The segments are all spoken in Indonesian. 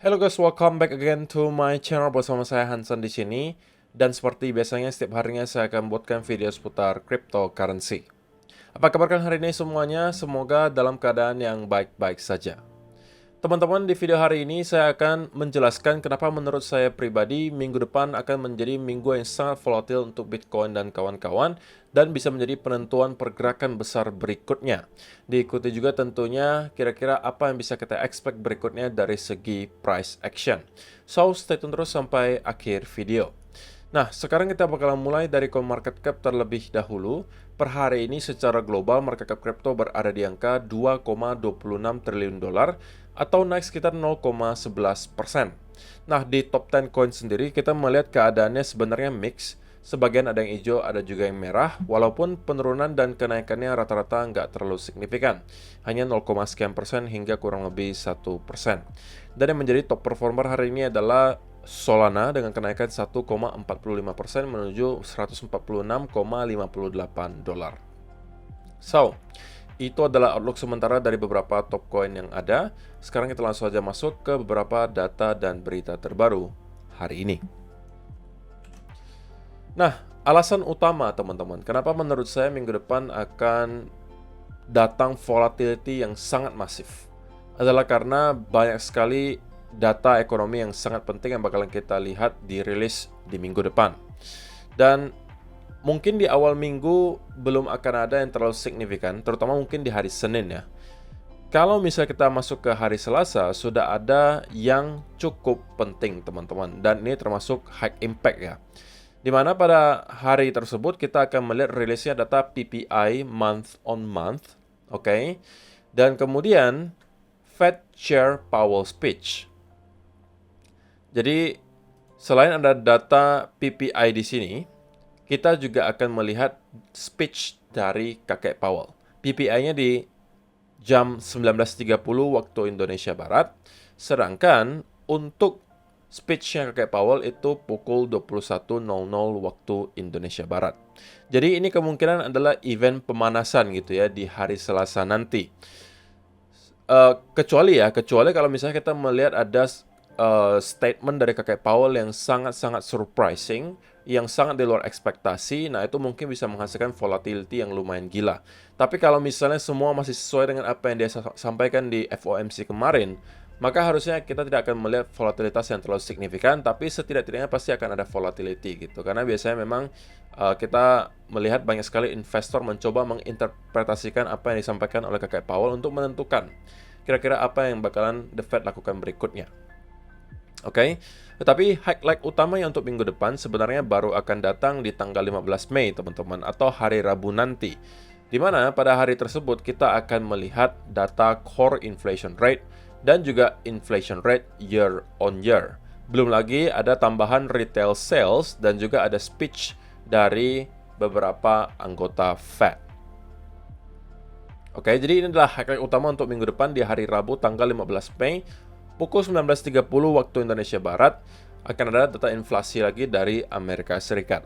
Hello guys, welcome back again to my channel bersama saya Hansen di sini. Dan seperti biasanya setiap harinya saya akan buatkan video seputar cryptocurrency. Apa kabar kalian hari ini semuanya? Semoga dalam keadaan yang baik-baik saja. Teman-teman, di video hari ini saya akan menjelaskan kenapa menurut saya pribadi minggu depan akan menjadi minggu yang sangat volatil untuk Bitcoin dan kawan-kawan dan bisa menjadi penentuan pergerakan besar berikutnya. Diikuti juga tentunya kira-kira apa yang bisa kita expect berikutnya dari segi price action. So, stay tune terus sampai akhir video. Nah, sekarang kita bakalan mulai dari CoinMarketCap terlebih dahulu. Per hari ini secara global market cap kripto berada di angka 2,26 triliun dolar atau naik sekitar 0,11%. Nah, di top 10 coin sendiri kita melihat keadaannya sebenarnya mix. Sebagian ada yang hijau, ada juga yang merah, walaupun penurunan dan kenaikannya rata-rata nggak terlalu signifikan. Hanya 0, sekian persen hingga kurang lebih 1%. Dan yang menjadi top performer hari ini adalah Solana dengan kenaikan 1,45% menuju 146,58 dolar. So, itu adalah outlook sementara dari beberapa top coin yang ada. Sekarang kita langsung saja masuk ke beberapa data dan berita terbaru hari ini. Nah, alasan utama teman-teman, kenapa menurut saya minggu depan akan datang volatility yang sangat masif adalah karena banyak sekali data ekonomi yang sangat penting yang bakalan kita lihat dirilis di minggu depan. Dan mungkin di awal minggu belum akan ada yang terlalu signifikan, terutama mungkin di hari Senin ya. Kalau misalnya kita masuk ke hari Selasa, sudah ada yang cukup penting teman-teman. Dan ini termasuk high impact ya. Dimana pada hari tersebut kita akan melihat rilisnya data PPI month on month. Oke. Dan kemudian Fed Chair Powell speech. Jadi, selain ada data PPI di sini, kita juga akan melihat speech dari kakek Powell. PPI-nya di jam 19.30 waktu Indonesia Barat, sedangkan untuk speech-nya kakek Powell itu pukul 21.00 waktu Indonesia Barat. Jadi ini kemungkinan adalah event pemanasan gitu ya di hari Selasa nanti. Kecuali kalau misalnya kita melihat ada statement dari kakek Powell yang sangat-sangat surprising, yang sangat di luar ekspektasi, nah itu mungkin bisa menghasilkan volatility yang lumayan gila. Tapi kalau misalnya semua masih sesuai dengan apa yang dia sampaikan di FOMC kemarin, maka harusnya kita tidak akan melihat volatilitas yang terlalu signifikan, tapi setidak-tidaknya pasti akan ada volatility gitu. Karena biasanya memang kita melihat banyak sekali investor mencoba menginterpretasikan apa yang disampaikan oleh kakek Powell untuk menentukan kira-kira apa yang bakalan The Fed lakukan berikutnya. Oke, tetapi highlight utamanya untuk minggu depan sebenarnya baru akan datang di tanggal 15 Mei, teman-teman, atau hari Rabu nanti. Di mana pada hari tersebut kita akan melihat data core inflation rate dan juga inflation rate year on year. Belum lagi ada tambahan retail sales dan juga ada speech dari beberapa anggota Fed. Oke, jadi ini adalah highlight utama untuk minggu depan di hari Rabu tanggal 15 Mei. Pukul 19.30 waktu Indonesia Barat akan ada data inflasi lagi dari Amerika Serikat.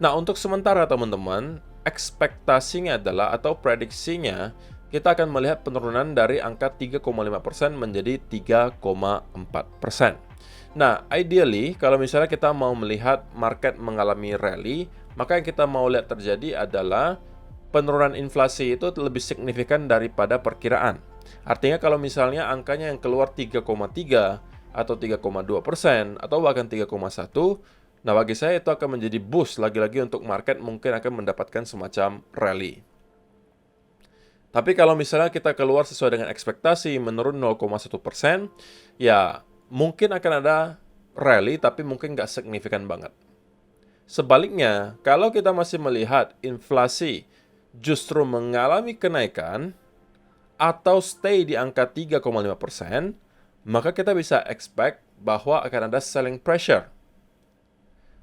Nah, untuk sementara teman-teman, ekspektasinya adalah atau prediksinya kita akan melihat penurunan dari angka 3,5% menjadi 3,4%. Nah, ideally kalau misalnya kita mau melihat market mengalami rally, maka yang kita mau lihat terjadi adalah penurunan inflasi itu lebih signifikan daripada perkiraan. Artinya kalau misalnya angkanya yang keluar 3,3 atau 3,2% atau bahkan 3,1, nah bagi saya itu akan menjadi boost lagi-lagi untuk market mungkin akan mendapatkan semacam rally. Tapi kalau misalnya kita keluar sesuai dengan ekspektasi menurun 0,1%, ya mungkin akan ada rally tapi mungkin nggak signifikan banget. Sebaliknya, kalau kita masih melihat inflasi justru mengalami kenaikan, atau stay di angka 3,5%, maka kita bisa expect bahwa akan ada selling pressure.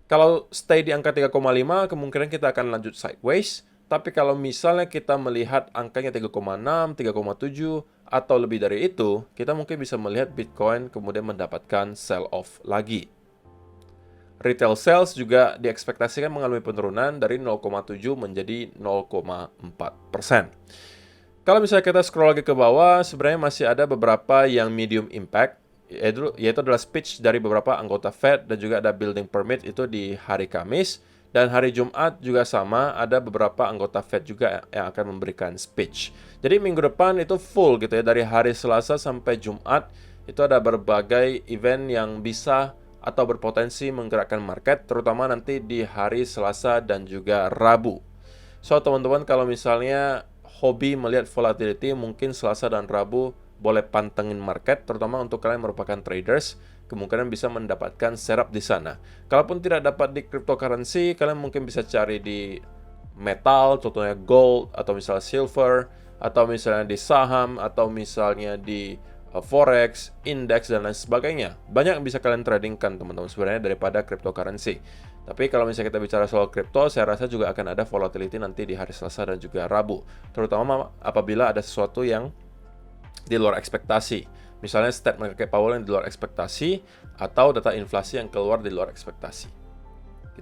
Kalau stay di angka 3,5, kemungkinan kita akan lanjut sideways, tapi kalau misalnya kita melihat angkanya 3,6, 3,7, atau lebih dari itu, kita mungkin bisa melihat Bitcoin kemudian mendapatkan sell off lagi. Retail sales juga diekspektasikan mengalami penurunan dari 0,7 menjadi 0,4%. Kalau misalnya kita scroll lagi ke bawah, sebenarnya masih ada beberapa yang medium impact. yaitu adalah speech dari beberapa anggota Fed, dan juga ada building permit itu di hari Kamis. Dan hari Jumat juga sama, ada beberapa anggota Fed juga yang akan memberikan speech. Jadi minggu depan itu full gitu ya, dari hari Selasa sampai Jumat itu ada berbagai event yang bisa atau berpotensi menggerakkan market, terutama nanti di hari Selasa dan juga Rabu. So teman-teman, kalau misalnya hobi melihat volatility, mungkin Selasa dan Rabu boleh pantengin market, terutama untuk kalian merupakan traders, kemungkinan bisa mendapatkan setup di sana. Kalaupun tidak dapat di cryptocurrency, kalian mungkin bisa cari di metal, contohnya gold, atau misalnya silver, atau misalnya di saham, atau misalnya di forex, indeks, dan lain sebagainya. Banyak yang bisa kalian tradingkan teman-teman sebenarnya daripada cryptocurrency. Tapi kalau misalnya kita bicara soal crypto, saya rasa juga akan ada volatility nanti di hari Selasa dan juga Rabu. Terutama apabila ada sesuatu yang di luar ekspektasi. Misalnya statement Kakek Powell yang di luar ekspektasi, atau data inflasi yang keluar di luar ekspektasi.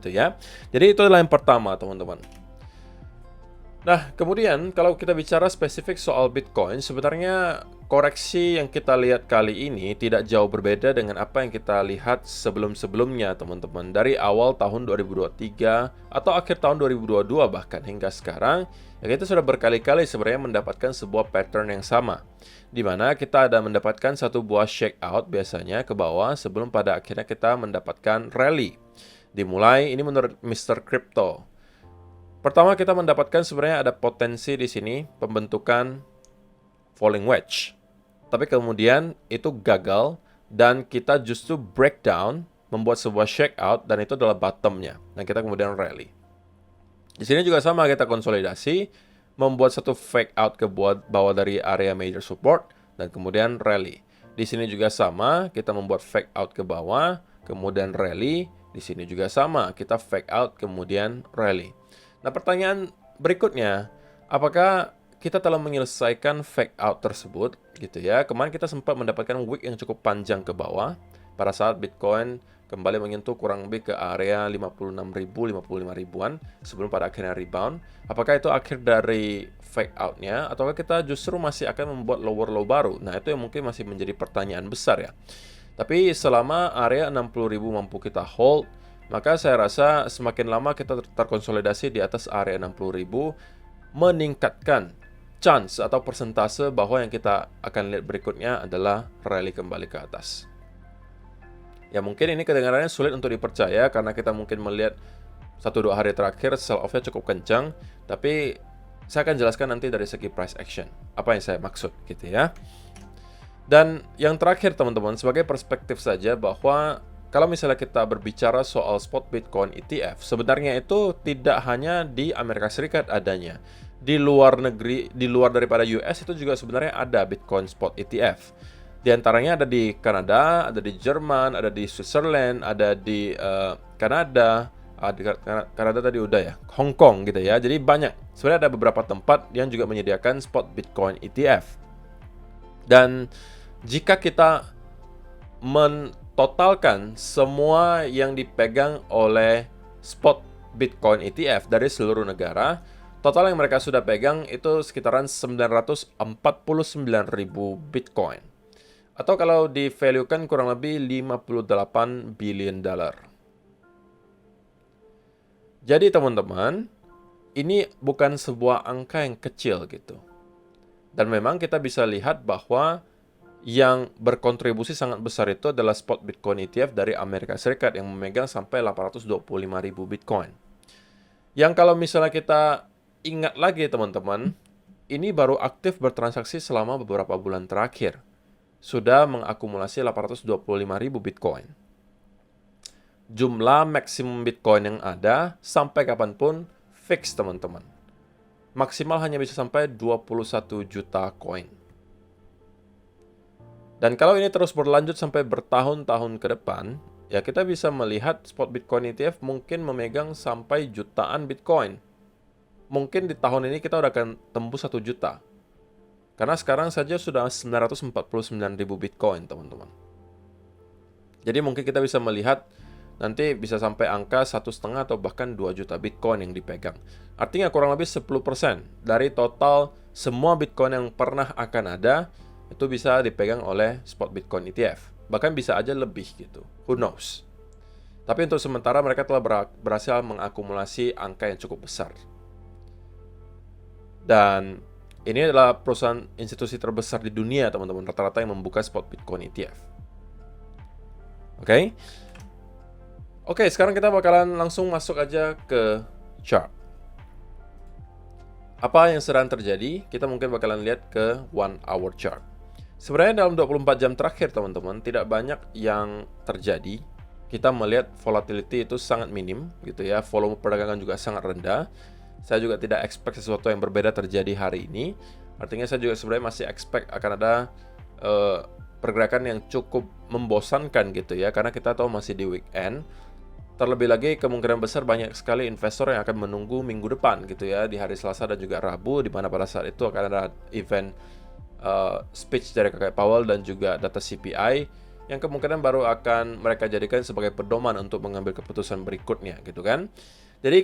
Gitu ya. Jadi itu adalah yang pertama, teman-teman. Nah, kemudian kalau kita bicara spesifik soal Bitcoin, sebenarnya koreksi yang kita lihat kali ini tidak jauh berbeda dengan apa yang kita lihat sebelum-sebelumnya, teman-teman. Dari awal tahun 2023 atau akhir tahun 2022 bahkan hingga sekarang, ya kita sudah berkali-kali sebenarnya mendapatkan sebuah pattern yang sama, di mana kita ada mendapatkan satu buah shakeout biasanya ke bawah sebelum pada akhirnya kita mendapatkan rally. Dimulai ini menurut Mr. Crypto. Pertama, kita mendapatkan sebenarnya ada potensi di sini pembentukan falling wedge. Tapi kemudian itu gagal dan kita justru breakdown, membuat sebuah shakeout, dan itu adalah bottomnya. Dan kita kemudian rally. Di sini juga sama, kita konsolidasi, membuat satu fake out ke bawah dari area major support, dan kemudian rally. Di sini juga sama, kita membuat fake out ke bawah, kemudian rally. Di sini juga sama, kita fake out, kemudian rally. Nah, pertanyaan berikutnya, apakah kita telah menyelesaikan fake out tersebut gitu ya? Kemarin kita sempat mendapatkan wick yang cukup panjang ke bawah pada saat Bitcoin kembali menyentuh kurang lebih ke area 56.000, 55.000-an sebelum pada akhirnya rebound. Apakah itu akhir dari fake out-nya, ataukah kita justru masih akan membuat lower low baru? Nah, itu yang mungkin masih menjadi pertanyaan besar ya. Tapi selama area 60.000 mampu kita hold, maka saya rasa semakin lama kita terkonsolidasi di atas area 60.000, meningkatkan chance atau persentase bahwa yang kita akan lihat berikutnya adalah rally kembali ke atas. Ya mungkin ini kedengarannya sulit untuk dipercaya karena kita mungkin melihat 1-2 hari terakhir sell off-nya cukup kencang, tapi saya akan jelaskan nanti dari segi price action, apa yang saya maksud gitu ya. Dan yang terakhir teman-teman, sebagai perspektif saja bahwa kalau misalnya kita berbicara soal spot Bitcoin ETF, sebenarnya itu tidak hanya di Amerika Serikat adanya. Di luar negeri, di luar daripada US itu juga sebenarnya ada Bitcoin spot ETF. Di antaranya ada di Kanada, ada di Jerman, ada di Switzerland, ada di Kanada, Kanada tadi udah ya, Hong Kong gitu ya. Jadi banyak. Sebenarnya ada beberapa tempat yang juga menyediakan spot Bitcoin ETF. Dan jika kita totalkan semua yang dipegang oleh spot Bitcoin ETF dari seluruh negara, total yang mereka sudah pegang itu sekitaran 949.000 Bitcoin. Atau kalau di-value-kan kurang lebih 58 billion dollar. Jadi teman-teman, ini bukan sebuah angka yang kecil gitu. Dan memang kita bisa lihat bahwa yang berkontribusi sangat besar itu adalah spot Bitcoin ETF dari Amerika Serikat yang memegang sampai 825.000 Bitcoin. Yang kalau misalnya kita ingat lagi teman-teman, ini baru aktif bertransaksi selama beberapa bulan terakhir. Sudah mengakumulasi 825.000 Bitcoin. Jumlah maksimum Bitcoin yang ada sampai kapanpun fix teman-teman. Maksimal hanya bisa sampai 21 juta koin. Dan kalau ini terus berlanjut sampai bertahun-tahun ke depan, ya kita bisa melihat spot Bitcoin ETF mungkin memegang sampai jutaan Bitcoin. Mungkin di tahun ini kita udah akan tembus 1 juta. Karena sekarang saja sudah 949.000 Bitcoin, teman-teman. Jadi mungkin kita bisa melihat nanti bisa sampai angka 1,5 atau bahkan 2 juta Bitcoin yang dipegang. Artinya kurang lebih 10% dari total semua Bitcoin yang pernah akan ada, itu bisa dipegang oleh spot Bitcoin ETF. bahkan bisa aja lebih gitu. Who knows? Tapi untuk sementara mereka telah berhasil mengakumulasi angka yang cukup besar. Dan ini adalah perusahaan institusi terbesar di dunia, teman-teman, rata-rata yang membuka spot Bitcoin ETF. Oke, sekarang kita bakalan langsung masuk aja ke chart. Apa yang sedang terjadi? Kita mungkin bakalan lihat ke 1 hour chart. Sebenarnya dalam 24 jam terakhir, teman-teman, tidak banyak yang terjadi. Kita melihat volatility itu sangat minim gitu ya, volume perdagangan juga sangat rendah. Saya juga tidak expect sesuatu yang berbeda terjadi hari ini. Artinya saya juga sebenarnya masih expect akan ada pergerakan yang cukup membosankan gitu ya, karena kita tahu masih di weekend. Terlebih lagi kemungkinan besar banyak sekali investor yang akan menunggu minggu depan gitu ya, di hari Selasa dan juga Rabu, di mana pada saat itu akan ada event speech dari Kakek Powell dan juga data CPI yang kemungkinan baru akan mereka jadikan sebagai pedoman untuk mengambil keputusan berikutnya gitu kan. Jadi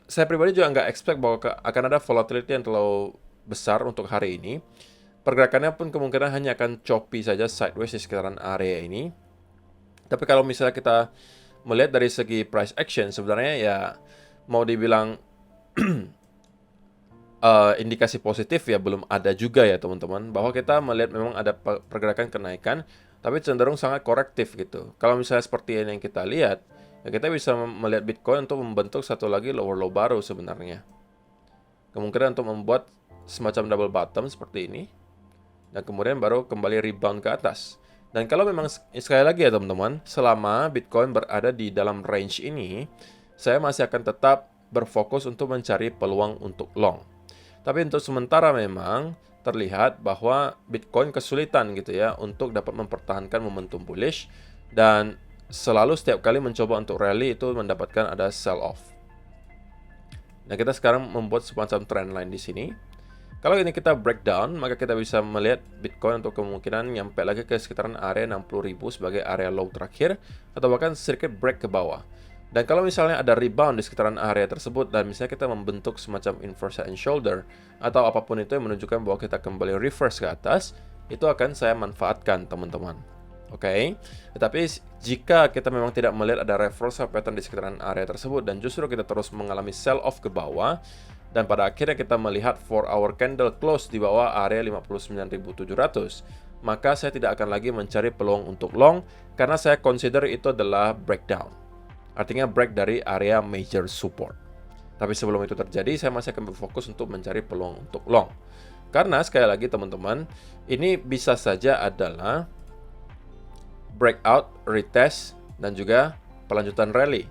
saya pribadi juga nggak expect bahwa akan ada volatility yang terlalu besar untuk hari ini. Pergerakannya pun kemungkinan hanya akan choppy saja sideways di sekitaran area ini. Tapi kalau misalnya kita melihat dari segi price action, sebenarnya ya mau dibilang indikasi positif ya belum ada juga ya teman-teman, bahwa kita melihat memang ada pergerakan kenaikan, tapi cenderung sangat korektif gitu. Kalau misalnya seperti yang kita lihat, ya kita bisa melihat Bitcoin untuk membentuk satu lagi lower low baru sebenarnya. Kemungkinan untuk membuat semacam double bottom seperti ini, dan kemudian baru kembali rebound ke atas. Dan kalau memang sekali lagi ya teman-teman, selama Bitcoin berada di dalam range ini, saya masih akan tetap berfokus untuk mencari peluang untuk long. Tapi untuk sementara memang terlihat bahwa Bitcoin kesulitan gitu ya untuk dapat mempertahankan momentum bullish, dan selalu setiap kali mencoba untuk rally itu mendapatkan ada sell off. Nah, kita sekarang membuat semacam trend line di sini. Kalau ini kita breakdown, maka kita bisa melihat Bitcoin untuk kemungkinan nyampe lagi ke sekitaran area 60.000 sebagai area low terakhir, atau bahkan sedikit break ke bawah. Dan kalau misalnya ada rebound di sekitaran area tersebut, dan misalnya kita membentuk semacam inverse head and shoulder, atau apapun itu yang menunjukkan bahwa kita kembali reverse ke atas, itu akan saya manfaatkan teman-teman. Tetapi jika kita memang tidak melihat ada reversal pattern di sekitaran area tersebut, dan justru kita terus mengalami sell off ke bawah, dan pada akhirnya kita melihat 4 hour candle close di bawah area 59.700, maka saya tidak akan lagi mencari peluang untuk long, karena saya consider itu adalah breakdown. Artinya break dari area major support. Tapi sebelum itu terjadi, saya masih akan berfokus untuk mencari peluang untuk long. Karena sekali lagi teman-teman, ini bisa saja adalah breakout, retest, dan juga pelanjutan rally.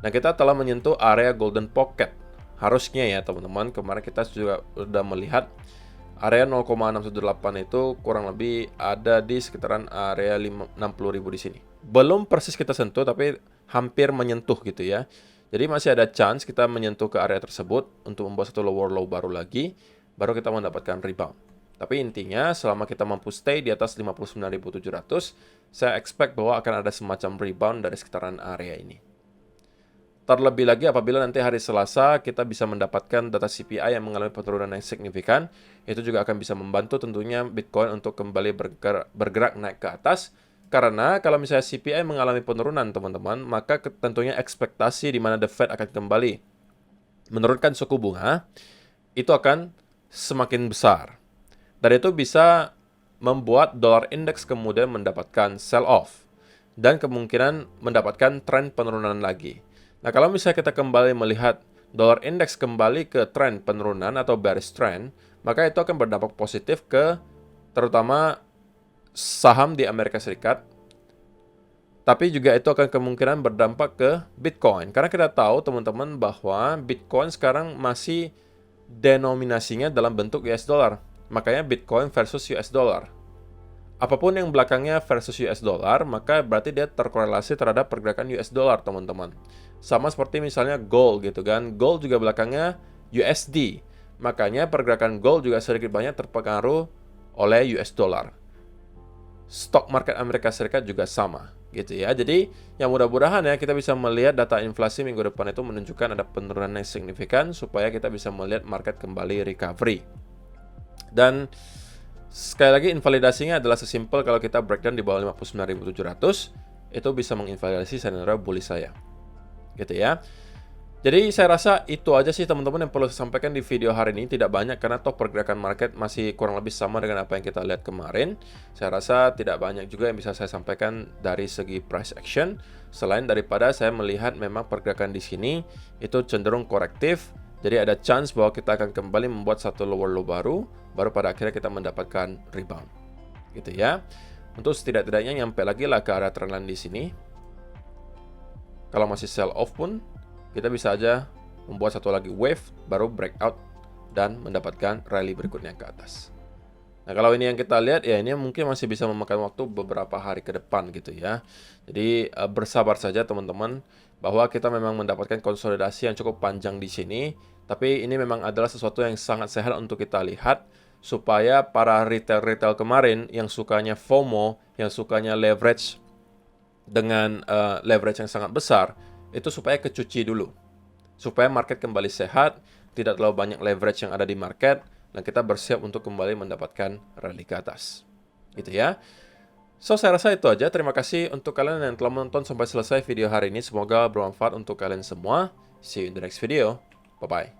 Nah, kita telah menyentuh area golden pocket. Harusnya ya teman-teman, kemarin kita juga sudah melihat area 0,618 itu kurang lebih ada di sekitaran area 60.000 di sini. Belum persis kita sentuh, tapi hampir menyentuh gitu ya. Jadi masih ada chance kita menyentuh ke area tersebut untuk membuat satu lower low baru lagi, baru kita mendapatkan rebound. Tapi intinya selama kita mampu stay di atas 59.700, saya expect bahwa akan ada semacam rebound dari sekitaran area ini. Terlebih lagi apabila nanti hari Selasa kita bisa mendapatkan data CPI yang mengalami penurunan yang signifikan, itu juga akan bisa membantu tentunya Bitcoin untuk kembali bergerak naik ke atas. Karena kalau misalnya CPI mengalami penurunan teman-teman, maka tentunya ekspektasi di mana The Fed akan kembali menurunkan suku bunga, itu akan semakin besar. Dan itu bisa membuat dollar index kemudian mendapatkan sell off, dan kemungkinan mendapatkan tren penurunan lagi. Nah, kalau misalnya kita kembali melihat dollar index kembali ke tren penurunan atau bearish trend, maka itu akan berdampak positif ke terutama saham di Amerika Serikat. Tapi juga itu akan kemungkinan berdampak ke Bitcoin. Karena kita tahu teman-teman bahwa Bitcoin sekarang masih denominasinya dalam bentuk US dollar. Makanya Bitcoin versus US dollar. Apapun yang belakangnya versus US dollar, maka berarti dia terkorelasi terhadap pergerakan US dollar, teman-teman. Sama seperti misalnya gold gitu kan. Gold juga belakangnya USD. Makanya pergerakan gold juga sedikit banyak terpengaruh oleh US dollar. Stock market Amerika Serikat juga sama gitu ya. Jadi yang mudah-mudahan ya kita bisa melihat data inflasi minggu depan itu menunjukkan ada penurunan yang signifikan supaya kita bisa melihat market kembali recovery. Dan Sekali lagi, invalidasinya adalah sesimpel kalau kita breakdown di bawah 59.700, itu bisa menginvalidasi scenario bullish saya. Gitu ya. Jadi saya rasa itu aja sih teman-teman yang perlu saya sampaikan di video hari ini. Tidak banyak karena toh pergerakan market masih kurang lebih sama dengan apa yang kita lihat kemarin. Saya rasa tidak banyak juga yang bisa saya sampaikan dari segi price action. Selain daripada saya melihat memang pergerakan di sini itu cenderung korektif. Jadi ada chance bahwa kita akan kembali membuat satu lower low baru pada akhirnya kita mendapatkan rebound. Gitu ya. Untuk setidak-tidaknya nyampe lagi lah ke area trendline di sini. Kalau masih sell off pun kita bisa aja membuat satu lagi wave, baru breakout dan mendapatkan rally berikutnya ke atas. Nah, kalau ini yang kita lihat, ya ini mungkin masih bisa memakan waktu beberapa hari ke depan gitu ya. Jadi bersabar saja teman-teman, bahwa kita memang mendapatkan konsolidasi yang cukup panjang di sini. Tapi ini memang adalah sesuatu yang sangat sehat untuk kita lihat, supaya para retail-retail kemarin yang sukanya FOMO, yang sukanya leverage dengan leverage yang sangat besar, itu supaya kecuci dulu. Supaya market kembali sehat, tidak terlalu banyak leverage yang ada di market, dan kita bersiap untuk kembali mendapatkan rally ke atas. Gitu ya. So, saya rasa itu aja. Terima kasih untuk kalian yang telah menonton sampai selesai video hari ini. Semoga bermanfaat untuk kalian semua. See you in the next video. Bye-bye.